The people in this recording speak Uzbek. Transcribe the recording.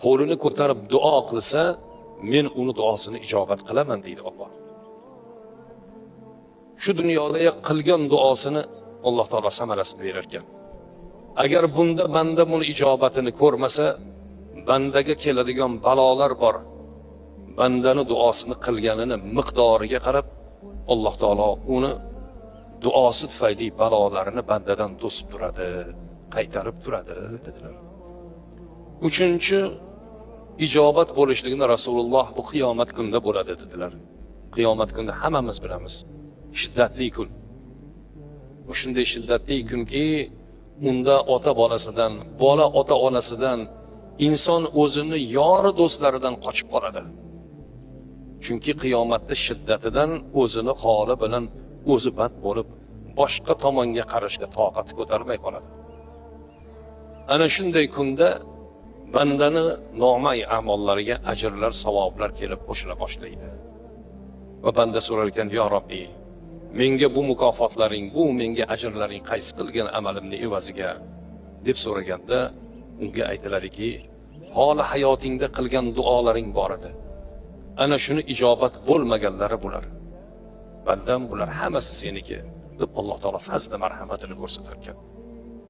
qo'lini ko'tarib duo qilsa, men uni duosini ijobat qilaman deydi Alloh. Shu dunyoda qilgan duosini Alloh taolo samarasini berar ekan. Agar bunda banda buni ijobatini ko'rmasa, bandaga keladigan balolar bor. Bandani duosini qilganini miqdoriga qarab Alloh taolo uni duosi tufayli balolarini bandadan to'sib turadi, qaytarib turadi dedilar. Uchinchi ijobat bo'lishligini Rasululloh bu qiyomat kunida bo'ladi dedilar. Qiyomat kunida hammamiz bilamiz. Shiddatli kun. Shunday shiddatli kunki, unda ota bolasidan, bola ota onasidan, inson o'zini yori do'stlaridan qochib qoladi. Chunki qiyomatda shiddatidan o'zini holi bilan o'zi band bo'lib, boshqa tomonga qarashga toqat ko'tarmay qoladi. Ana shunday kunda bandani nomay amollariga ajrlar, savoblar kelib qo'shila boshlaydi. Va banda so'rar ekan: "Ya Robbi, menga bu mukofotlaring, bu menga ajrlaring qaysi qilgan amalimni evaziga?" deb so'raganda unga aytiladiki, holi hayotingda qilgan duolaring bor edi. Ana shuni ijobat bo'lmaganlari bular. Bandam bular hammasi seniki deb Alloh taolo fazl marhamatini ko'rsatar ekan.